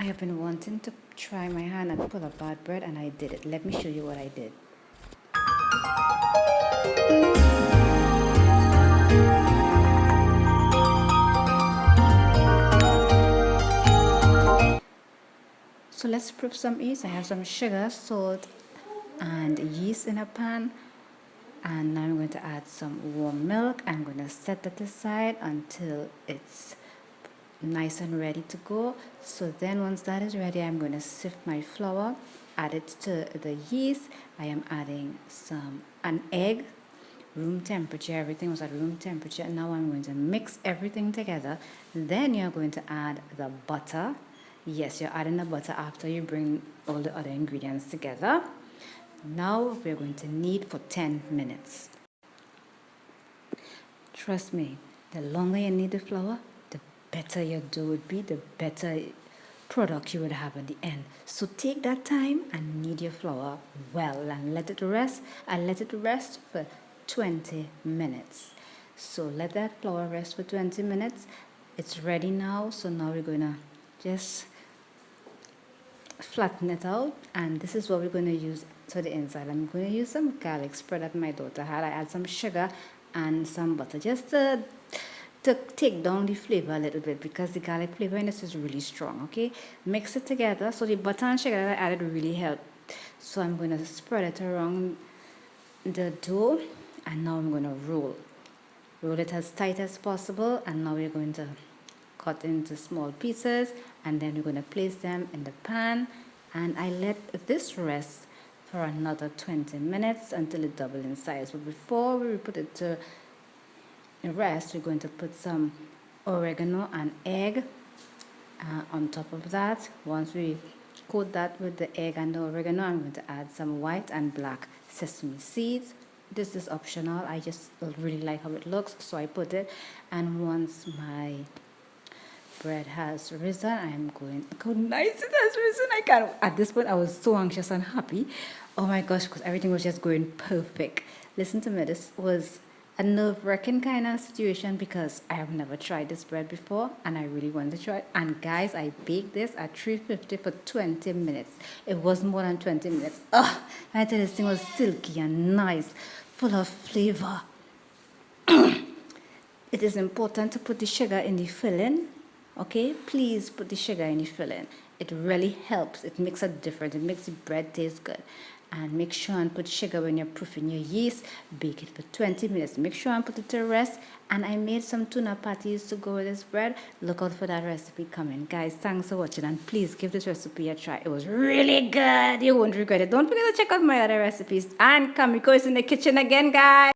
have been wanting to try my hand at pull-apart bread, and I did it. Let me show you what I did. So let's prep some yeast. I have some sugar, salt, and yeast in a pan. And now I'm going to add some warm milk. I'm going to set that aside until it's nice and ready to go. So then once that is ready, I'm going to sift my flour, add it to the yeast. I am adding an egg, room temperature. Everything was at room temperature. Now I'm going to mix everything together. Then you're going to add the butter. Yes, you're adding the butter after you bring all the other ingredients together. Now we're going to knead for 10 minutes. Trust me, the longer you knead the flour, the better your dough would be, the better product you would have at the end. So take that time and knead your flour well and let it rest. And let it rest for 20 minutes. So let that flour rest for 20 minutes. It's ready now. So now we're going to just flatten it out, and this is what we're going to use to the inside. I'm going to use some garlic spread that my daughter had. I add some sugar and some butter just to take down the flavor a little bit, because the garlic flavor in this is really strong. Okay, mix it together. So the butter and sugar that I added really helped. So I'm going to spread it around the dough, and now I'm going to roll it as tight as possible. And now we're going to cut into small pieces, and then we're going to place them in the pan, and I let this rest for another 20 minutes until it doubles in size. But before we put it to rest, we're going to put some oregano and egg on top of that. Once we coat that with the egg and the oregano, I'm going to add some white and black sesame seeds. This is optional. I just really like how it looks, so I put it. And once my bread has risen, I'm going, how nice it has risen. I can't, at this point I was so anxious and happy. Oh my gosh, because everything was just going perfect. Listen to me, this was a nerve-wracking kind of situation because I have never tried this bread before, and I really wanted to try it. And guys, I baked this at 350 for 20 minutes. It was more than 20 minutes. Oh, I tell you, this thing was silky and nice, full of flavor. It is important to put the sugar in the filling. Okay, please put the sugar in the filling. It really helps. It makes a difference. It makes the bread taste good. And make sure and put sugar when you're proofing your yeast. Bake it for 20 minutes. Make sure and put it to rest. And I made some tuna patties to go with this bread. Look out for that recipe coming. Guys, thanks for watching, and please give this recipe a try. It was really good. You won't regret it. Don't forget to check out my other recipes. And Kamiko is in the kitchen again, guys.